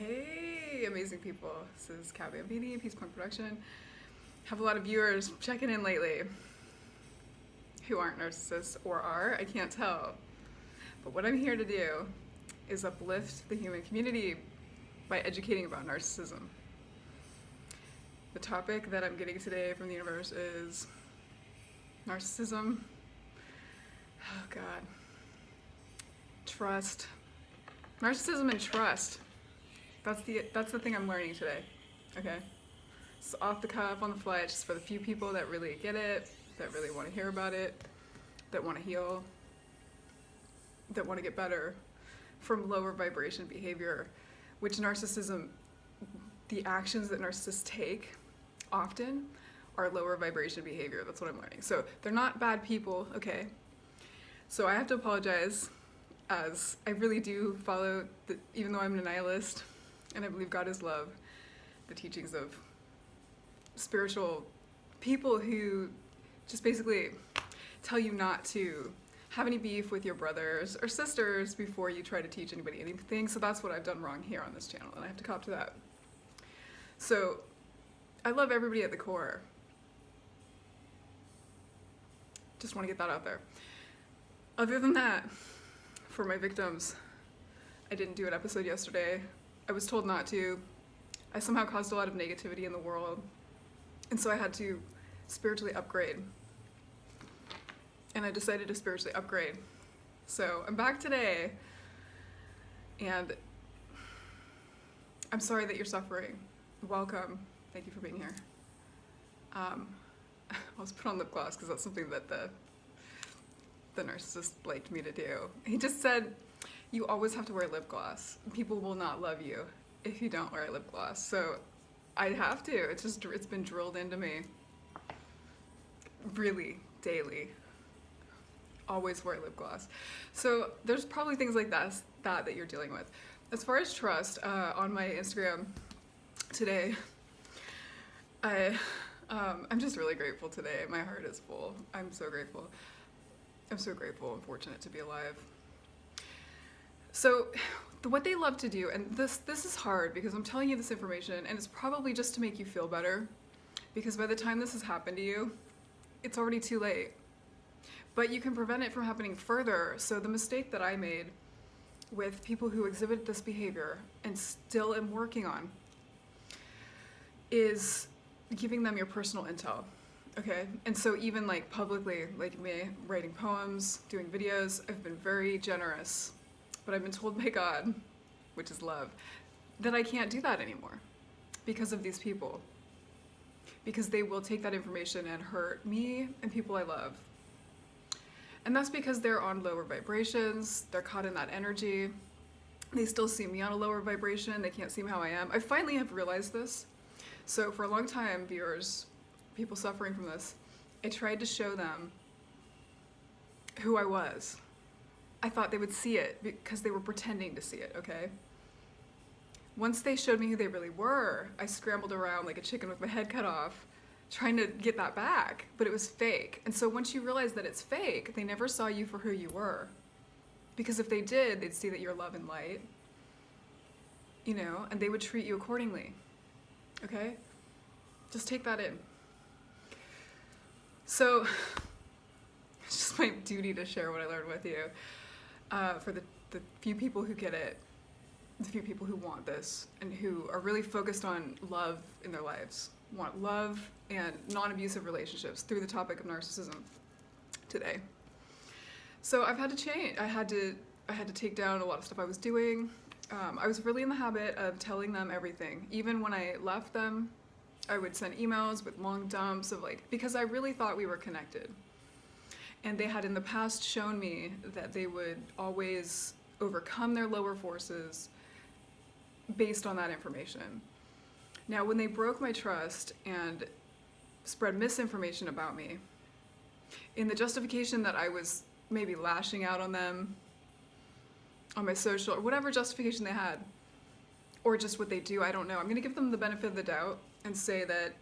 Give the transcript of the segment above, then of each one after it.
Hey, amazing people. This is Kat Bambini, Peace Point Production. Have a lot of viewers checking in lately who aren't narcissists or are, I can't tell. But what I'm here to do is uplift the human community by educating about narcissism. The topic that I'm getting today from the universe is narcissism. Oh God. Trust. Narcissism and trust. That's the thing I'm learning today. Okay? It's off the cuff, on the fly. It's just for the few people that really get it, that really want to hear about it, that want to heal, that want to get better from lower vibration behavior, which narcissism, the actions that narcissists take often are lower vibration behavior. That's what I'm learning. So they're not bad people, okay? So I have to apologize, as I really do follow, even though I'm a nihilist and I believe God is love, the teachings of spiritual people who just basically tell you not to have any beef with your brothers or sisters before you try to teach anybody anything. So that's what I've done wrong here on this channel, and I have to cop to that. So I love everybody at the core. Just want to get that out there. Other than that, for my victims, I didn't do an episode yesterday. I was told not to. I somehow caused a lot of negativity in the world. And so I had to spiritually upgrade. And I decided to spiritually upgrade. So I'm back today. And I'm sorry that you're suffering. Welcome. Thank you for being here. I'll just put on lip gloss because that's something that the narcissist liked me to do. He just said, you always have to wear lip gloss. People will not love you if you don't wear lip gloss. So I have to. It's been drilled into me. Really, daily. Always wear lip gloss. So there's probably things like that you're dealing with. As far as trust, on my Instagram today, I'm just really grateful today. My heart is full. I'm so grateful. I'm so grateful and fortunate to be alive. So what they love to do, and this is hard because I'm telling you this information and it's probably just to make you feel better, because by the time this has happened to you, it's already too late. But you can prevent it from happening further. So the mistake that I made with people who exhibit this behavior and still am working on is giving them your personal intel. Okay, and so even like publicly, like me, writing poems, doing videos, I've been very generous, but I've been told by God, which is love, that I can't do that anymore because of these people. Because they will take that information and hurt me and people I love. And that's because they're on lower vibrations, they're caught in that energy, they still see me on a lower vibration, they can't see how I am. I finally have realized this. So for a long time, viewers, people suffering from this, I tried to show them who I was. I thought they would see it because they were pretending to see it, okay? Once they showed me who they really were, I scrambled around like a chicken with my head cut off, trying to get that back, but it was fake. And so once you realize that it's fake, they never saw you for who you were. Because if they did, they'd see that you're love and light, you know, and they would treat you accordingly, okay? Just take that in. So, it's just my duty to share what I learned with you. For the few people who get it, the few people who want this, and who are really focused on love in their lives, want love and non-abusive relationships through the topic of narcissism today. So I've had to change. I had to take down a lot of stuff I was doing. I was really in the habit of telling them everything. Even when I left them, I would send emails with long dumps of like, because I really thought we were connected. And they had in the past shown me that they would always overcome their lower forces based on that information. Now, when they broke my trust and spread misinformation about me, in the justification that I was maybe lashing out on them, on my social, or whatever justification they had, or just what they do, I don't know. I'm gonna give them the benefit of the doubt and say that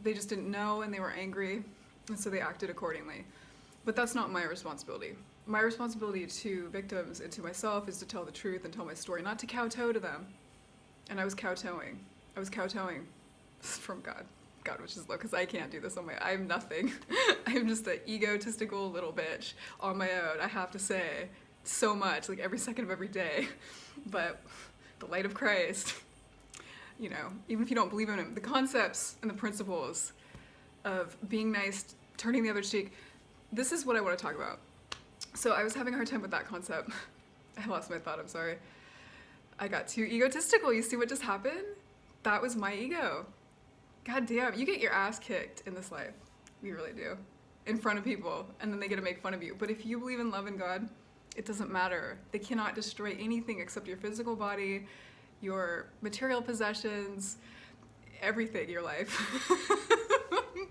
they just didn't know and they were angry, and so they acted accordingly. But that's not my responsibility. My responsibility to victims and to myself is to tell the truth and tell my story, not to kowtow to them. and I was kowtowing. I was kowtowing from God. God, which is low, because I can't do this on my own. I'm nothing. I'm just an egotistical little bitch on my own, I have to say. So much, like every second of every day. But the light of Christ, you know, even if you don't believe in him, the concepts and the principles of being nice, turning the other cheek, this is what I want to talk about. So I was having a hard time with that concept. I lost my thought, I'm sorry. I got too egotistical. You see what just happened? That was my ego. God damn, you get your ass kicked in this life. You really do. In front of people, and then they get to make fun of you. But if you believe in love and God, it doesn't matter. They cannot destroy anything except your physical body, your material possessions, everything in your life.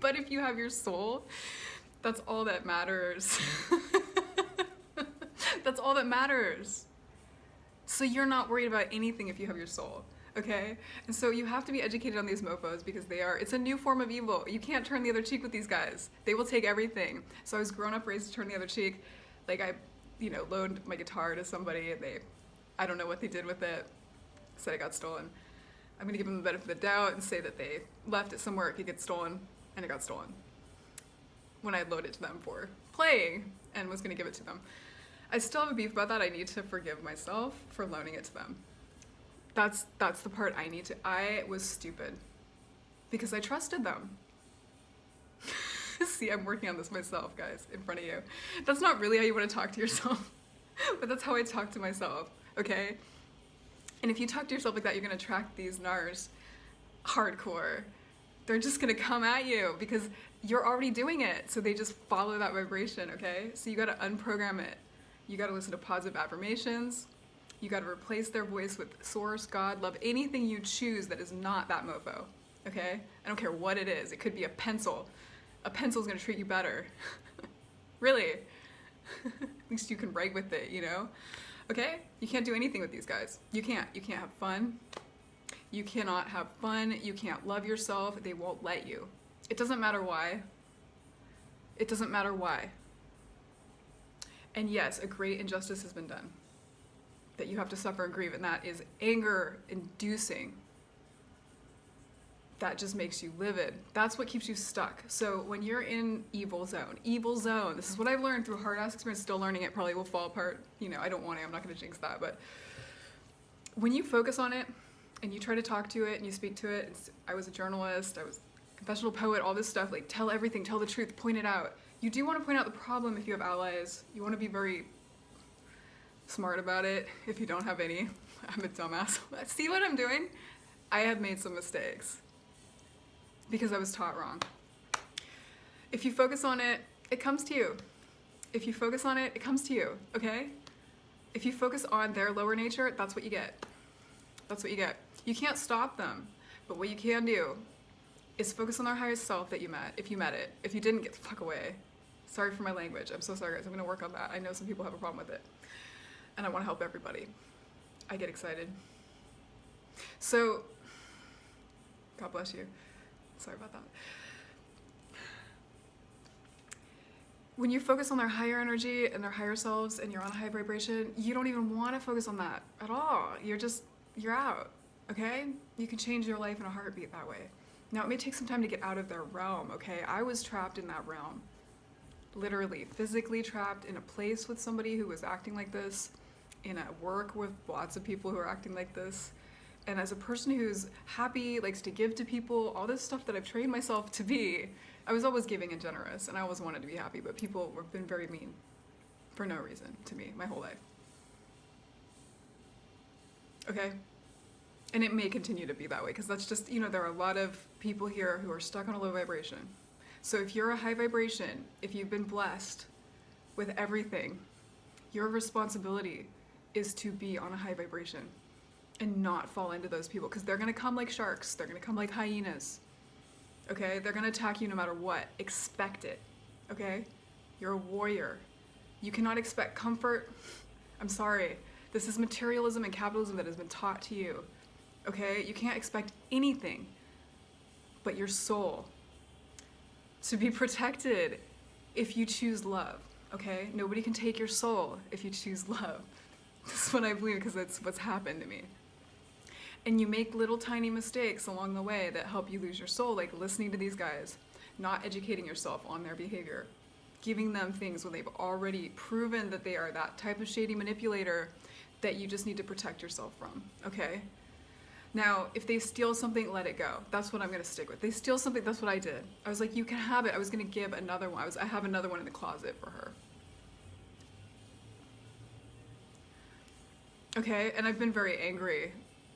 But if you have your soul, that's all that matters. That's all that matters. So you're not worried about anything if you have your soul, okay? And so you have to be educated on these mofos because it's a new form of evil. You can't turn the other cheek with these guys. They will take everything. So I was grown up, raised to turn the other cheek. Like I, loaned my guitar to somebody and I don't know what they did with it, said it got stolen. I'm gonna give them the benefit of the doubt and say that they left it somewhere it could get stolen, and it got stolen. When I loaned it to them for playing and was gonna give it to them. I still have a beef about that. I need to forgive myself for loaning it to them. That's the part I was stupid because I trusted them. See, I'm working on this myself, guys, in front of you. That's not really how you want to talk to yourself, but that's how I talk to myself, okay? And if you talk to yourself like that, you're going to attract these nars hardcore. They're just going to come at you because you're already doing it, so they just follow that vibration, okay? So you got to unprogram it. You got to listen to positive affirmations. You got to replace their voice with source, God, love, anything you choose that is not that mofo, okay? I don't care what it is. It could be a pencil. A pencil's going to treat you better. Really. At least you can write with it, Okay? You can't do anything with these guys. You can't. You can't have fun. You cannot have fun. You can't love yourself. They won't let you. It doesn't matter why. It doesn't matter why. And yes, a great injustice has been done that you have to suffer and grieve, and that is anger-inducing. That just makes you livid. That's what keeps you stuck. So when you're in evil zone, this is what I've learned through hard-ass experience, still learning it, probably will fall apart. I don't want to, I'm not going to jinx that, but when you focus on it and you try to talk to it and you speak to it, I was a journalist, I was a confessional poet, all this stuff, like tell everything, tell the truth, point it out. You do want to point out the problem if you have allies. You want to be very smart about it if you don't have any. I'm a dumbass. See what I'm doing? I have made some mistakes because I was taught wrong. If you focus on it, it comes to you. If you focus on it, it comes to you, okay? If you focus on their lower nature, that's what you get. That's what you get. You can't stop them, but what you can do is focus on their higher self that you met, if you met it. If you didn't, get the fuck away. Sorry for my language. I'm so sorry, guys. I'm going to work on that. I know some people have a problem with it. And I want to help everybody. I get excited. So, God bless you. Sorry about that. When you focus on their higher energy and their higher selves and you're on a high vibration, you don't even want to focus on that at all. You're out, okay? You can change your life in a heartbeat that way. Now, it may take some time to get out of their realm, okay? I was trapped in that realm. Literally, physically trapped in a place with somebody who was acting like this, in a work with lots of people who are acting like this. And as a person who's happy, likes to give to people, all this stuff that I've trained myself to be, I was always giving and generous, and I always wanted to be happy, but people have been very mean for no reason to me my whole life. Okay? And it may continue to be that way, because that's just, there are a lot of people here who are stuck on a low vibration. So if you're a high vibration, if you've been blessed with everything, your responsibility is to be on a high vibration and not fall into those people, because they're going to come like sharks. They're going to come like hyenas. Okay? They're going to attack you no matter what. Expect it. Okay? You're a warrior. You cannot expect comfort. I'm sorry. This is materialism and capitalism that has been taught to you. Okay? You can't expect anything but your soul to be protected if you choose love. Okay? Nobody can take your soul if you choose love. This is what I believe, because that's what's happened to me. And you make little tiny mistakes along the way that help you lose your soul, like listening to these guys, not educating yourself on their behavior, giving them things when they've already proven that they are that type of shady manipulator that you just need to protect yourself from, okay? Now, if they steal something, let it go. That's what I'm gonna stick with. They steal something, that's what I did. I was like, you can have it. I was gonna give another one. I have another one in the closet for her. Okay, and I've been very angry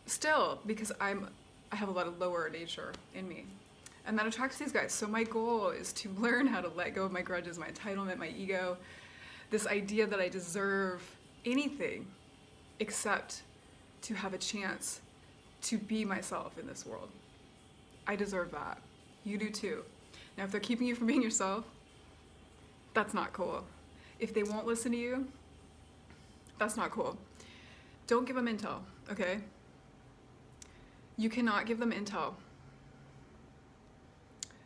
still because I have a lot of lower nature in me. And that attracts these guys. So my goal is to learn how to let go of my grudges, my entitlement, my ego, this idea that I deserve anything except to have a chance to be myself in this world. I deserve that. You do too. Now, if they're keeping you from being yourself, that's not cool. If they won't listen to you, that's not cool. Don't give them intel, okay? You cannot give them intel.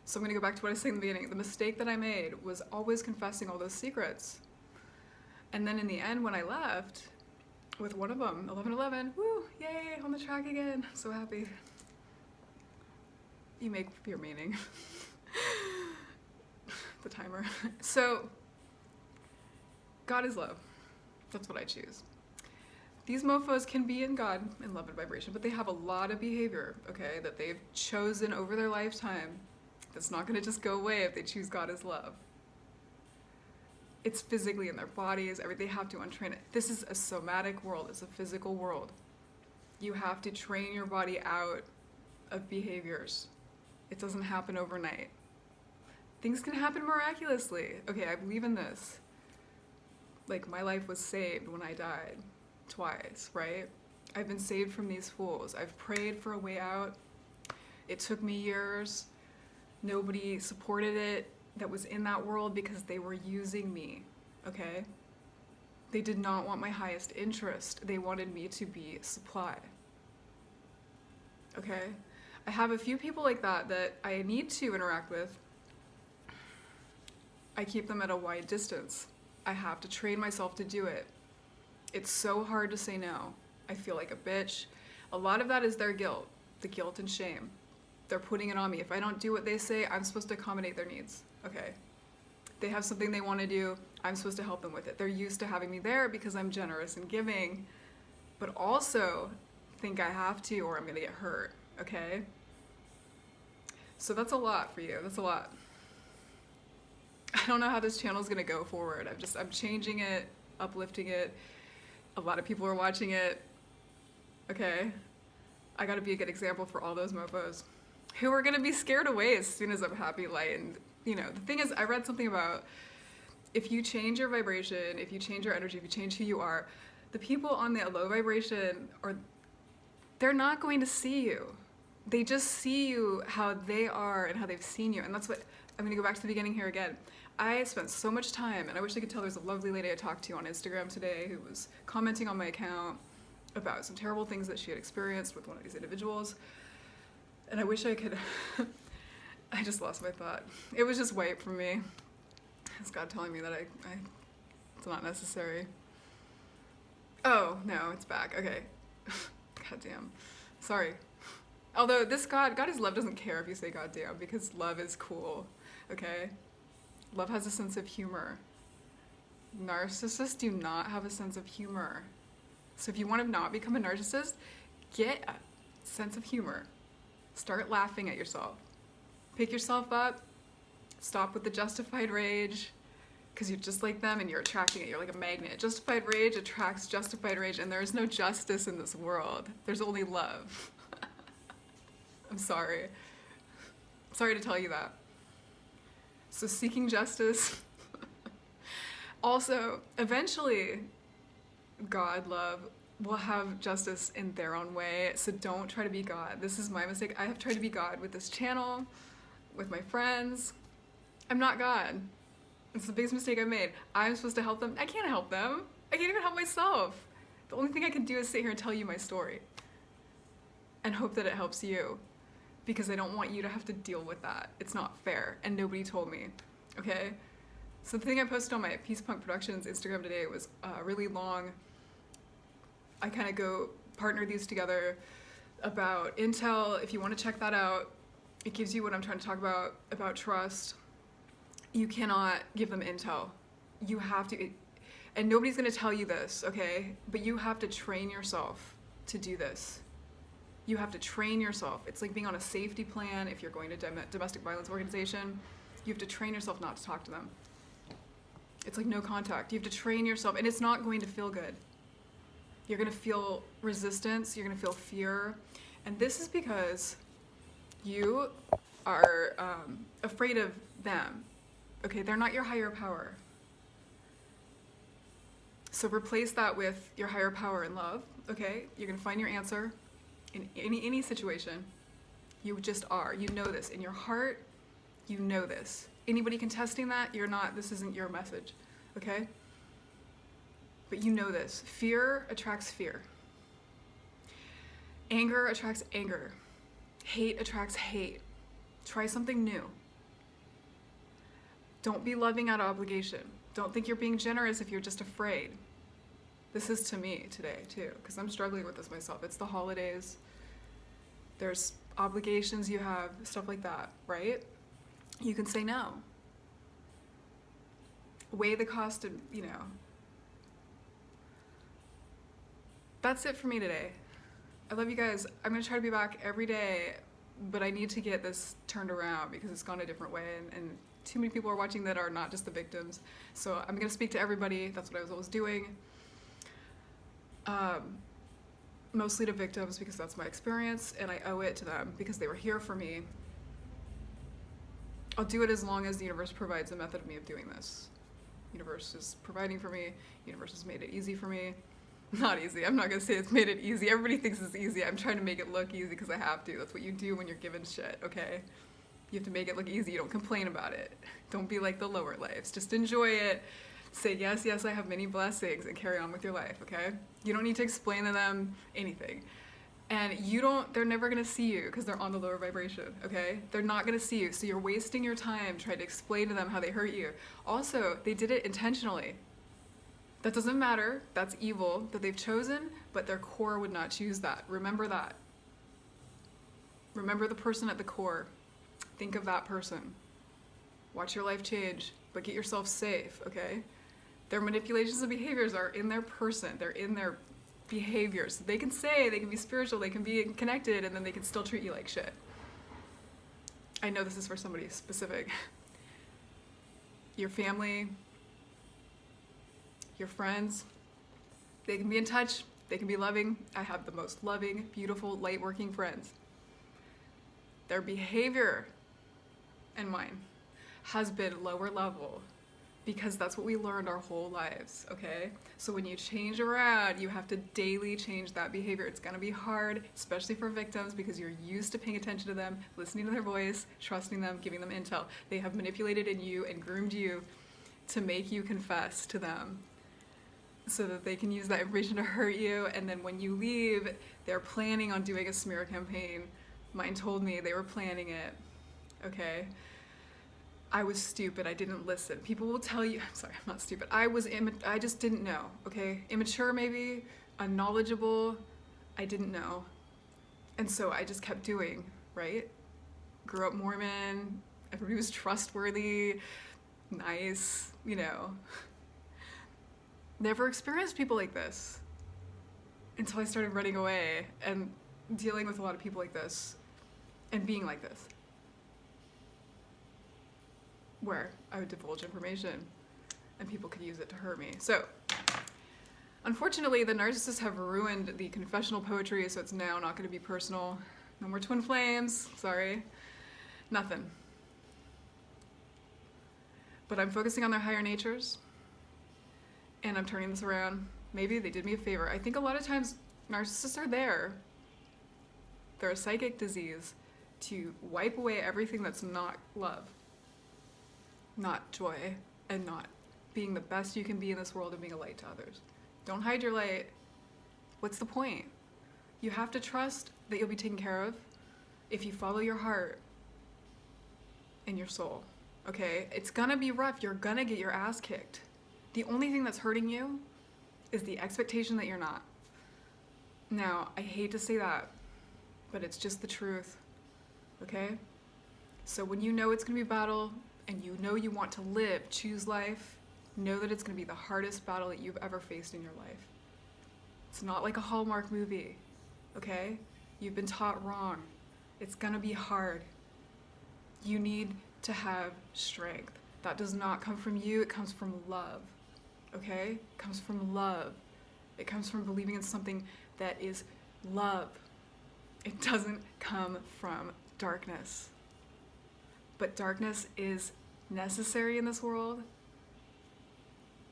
So I'm gonna go back to what I was saying in the beginning. The mistake that I made was always confessing all those secrets. And then in the end, when I left with one of them, 1111, woo, yay, on the track again. I'm so happy. You make your meaning. The timer. So, God is love. That's what I choose. These mofos can be in God, in love and vibration, but they have a lot of behavior, okay, that they've chosen over their lifetime that's not going to just go away if they choose God as love. It's physically in their bodies, they have to untrain it. This is a somatic world, it's a physical world. You have to train your body out of behaviors. It doesn't happen overnight. Things can happen miraculously. Okay, I believe in this. Like, my life was saved when I died. Twice, right? I've been saved from these fools. I've prayed for a way out. It took me years. Nobody supported it that was in that world because they were using me, okay? They did not want my highest interest. They wanted me to be supply, okay? I have a few people like that that I need to interact with. I keep them at a wide distance. I have to train myself to do it. It's so hard to say no. I feel like a bitch. A lot of that is their guilt, the guilt and shame. They're putting it on me. If I don't do what they say, I'm supposed to accommodate their needs. Okay. They have something they want to do, I'm supposed to help them with it. They're used to having me there because I'm generous and giving, but also think I have to or I'm gonna get hurt, okay? So that's a lot for you, that's a lot. I don't know how this channel's gonna go forward. I'm changing it, uplifting it. A lot of people are watching it, okay? I gotta be a good example for all those mofos who are gonna be scared away as soon as I'm happy, light, and you know, the thing is, I read something about if you change your vibration, if you change your energy, if you change who you are, the people on the low vibration, they're not going to see you. They just see you how they are and how they've seen you. And that's what, I'm gonna go back to the beginning here again. I spent so much time, and I wish I could tell, there's a lovely lady I talked to on Instagram today who was commenting on my account about some terrible things that she had experienced with one of these individuals. And I wish I could, I just lost my thought. It was just white from me. It's God telling me that it's not necessary. Oh, no, it's back. Okay. Goddamn. Sorry. Although this God is love, doesn't care if you say goddamn, because love is cool, okay? Love has a sense of humor. Narcissists do not have a sense of humor. So if you want to not become a narcissist, get a sense of humor. Start laughing at yourself. Pick yourself up. Stop with the justified rage, because you're just like them and you're attracting it. You're like a magnet. Justified rage attracts justified rage, and there is no justice in this world. There's only love. I'm sorry. Sorry to tell you that. So seeking justice. Also, eventually, God, love, will have justice in their own way, so don't try to be God. This is my mistake. I have tried to be God with this channel, with my friends. I'm not God. It's the biggest mistake I've made. I'm supposed to help them. I can't help them. I can't even help myself. The only thing I can do is sit here and tell you my story and hope that it helps you, because I don't want you to have to deal with that. It's not fair, and nobody told me, okay? So the thing I posted on my Peace Punk Productions Instagram today was really long. I kind of go partner these together about intel. If you want to check that out, it gives you what I'm trying to talk about trust. You cannot give them intel. You have to, and nobody's going to tell you this, okay? But you have to train yourself to do this. You have to train yourself. It's like being on a safety plan. If you're going to domestic violence organization, you have to train yourself not to talk to them. It's like no contact. You have to train yourself, and it's not going to feel good. You're going to feel resistance. You're going to feel fear. And this is because you are afraid of them. Okay, they're not your higher power. So replace that with your higher power in love, okay? You're going to find your answer in any situation. You just are. You know this. In your heart, you know this. Anybody contesting that, you're not, this isn't your message, okay? But you know this. Fear attracts fear. Anger attracts anger. Hate attracts hate. Try something new. Don't be loving out of obligation. Don't think you're being generous if you're just afraid. This is to me today, too, because I'm struggling with this myself. It's the holidays. There's obligations you have, stuff like that, right? You can say no. Weigh the cost of, That's it for me today. I love you guys. I'm going to try to be back every day, but I need to get this turned around because it's gone a different way, and too many people are watching that are not just the victims. So I'm going to speak to everybody. That's what I was always doing. Mostly to victims because that's my experience, and I owe it to them because they were here for me. I'll do it as long as the universe provides a method of me of doing this. Universe is providing for me. Universe has made it easy for me. Not easy. I'm not going to say it's made it easy. Everybody thinks it's easy. I'm trying to make it look easy because I have to. That's what you do when you're given shit, okay? You have to make it look easy. You don't complain about it. Don't be like the lower lives. Just enjoy it. Say, yes, yes, I have many blessings, and carry on with your life, okay? You don't need to explain to them anything. And they're never going to see you because they're on the lower vibration, okay? They're not going to see you. So you're wasting your time trying to explain to them how they hurt you. Also, they did it intentionally. That doesn't matter. That's evil that they've chosen, but their core would not choose that. Remember that. Remember the person at the core. Think of that person. Watch your life change, but get yourself safe, okay? Their manipulations and behaviors are in their person. They're in their behaviors. They can be spiritual, they can be connected, and then they can still treat you like shit. I know this is for somebody specific. Your family, your friends, they can be in touch, they can be loving. I have the most loving, beautiful, light-working friends. Their behavior and mine has been lower level because that's what we learned our whole lives, okay? So when you change around, you have to daily change that behavior. It's gonna be hard, especially for victims, because you're used to paying attention to them, listening to their voice, trusting them, giving them intel. They have manipulated in you and groomed you to make you confess to them so that they can use that information to hurt you. And then when you leave, they're planning on doing a smear campaign. Mine told me they were planning it, okay? I was stupid. I didn't listen. People will tell you, I'm sorry, I'm not stupid. I just didn't know, okay? Immature maybe, unknowledgeable, I didn't know. And so I just kept doing, right? Grew up Mormon, everybody was trustworthy, nice, Never experienced people like this until I started running away and dealing with a lot of people like this and being like this, where I would divulge information and people could use it to hurt me. So, unfortunately, the narcissists have ruined the confessional poetry, so it's now not going to be personal. No more twin flames, sorry. Nothing. But I'm focusing on their higher natures, and I'm turning this around. Maybe they did me a favor. I think a lot of times narcissists are there. They're a psychic disease to wipe away everything that's not love, not joy, and not being the best you can be in this world and being a light to others. Don't hide your light. What's the point? You have to trust that you'll be taken care of if you follow your heart and your soul, okay? It's gonna be rough. You're gonna get your ass kicked. The only thing that's hurting you is the expectation that you're not. Now, I hate to say that, but it's just the truth, okay? So when you know it's going to be a battle and you know you want to live, choose life, know that it's going to be the hardest battle that you've ever faced in your life. It's not like a Hallmark movie, okay? You've been taught wrong. It's going to be hard. You need to have strength. That does not come from you, it comes from love, okay? It comes from love. It comes from believing in something that is love. It doesn't come from darkness. But darkness is necessary in this world.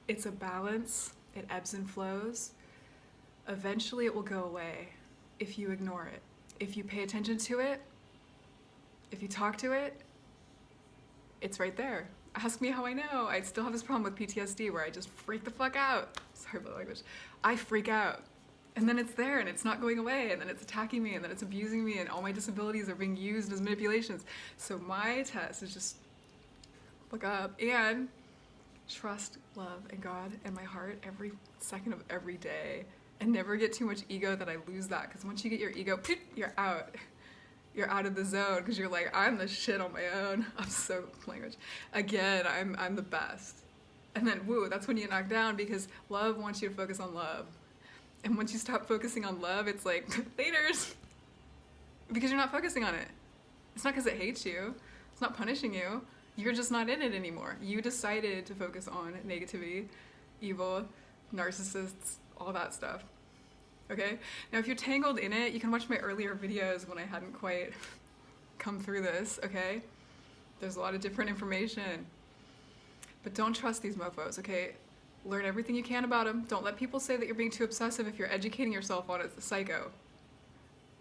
It's a balance. It ebbs and flows. Eventually it will go away if you ignore it. If you pay attention to it, if you talk to it, it's right there. Ask me how I know. I still have this problem with PTSD where I just freak the fuck out. Sorry about the language. I freak out. And then it's there and it's not going away, and then it's attacking me, and then it's abusing me, and all my disabilities are being used as manipulations. So my test is just look up and trust, love, and God and my heart every second of every day, and never get too much ego that I lose that, because once you get your ego, you're out. You're out of the zone because you're like, I'm the shit on my own. I'm so language. Again, I'm the best. And then woo, that's when you knock down, because love wants you to focus on love. And once you stop focusing on love, it's like, laters. Because you're not focusing on it. It's not because it hates you. It's not punishing you. You're just not in it anymore. You decided to focus on negativity, evil, narcissists, all that stuff. Okay? Now, if you're tangled in it, you can watch my earlier videos when I hadn't quite come through this, okay? There's a lot of different information. But don't trust these mofos, okay? Learn everything you can about them. Don't let people say that you're being too obsessive if you're educating yourself on it's psycho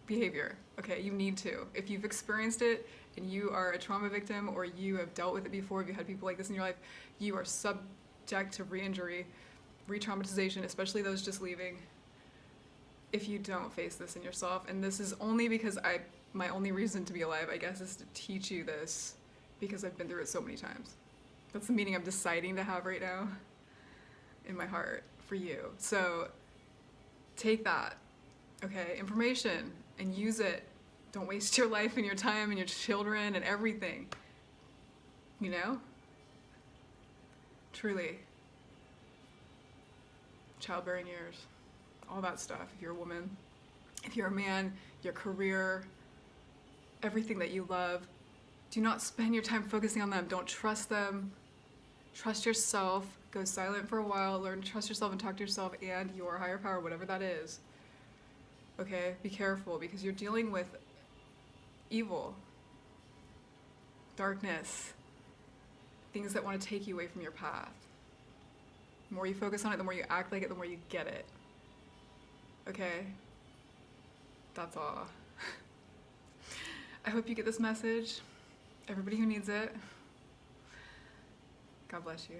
behavior. Okay, you need to. If you've experienced it and you are a trauma victim, or you have dealt with it before, if you had people like this in your life, you are subject to re-injury, re-traumatization, especially those just leaving, if you don't face this in yourself. And this is only because my only reason to be alive, I guess, is to teach you this, because I've been through it so many times. That's the meaning I'm deciding to have right now in my heart for you. So take that, okay, information, and use it. Don't waste your life and your time and your children and everything, you know? Truly. Childbearing years, all that stuff. If you're a woman, if you're a man, your career, everything that you love, do not spend your time focusing on them. Don't trust them. Trust yourself. Go silent for a while. Learn to trust yourself and talk to yourself and your higher power, whatever that is. Okay? Be careful, because you're dealing with evil, darkness, things that want to take you away from your path. The more you focus on it, the more you act like it, the more you get it. Okay? That's all. I hope you get this message. Everybody who needs it. God bless you.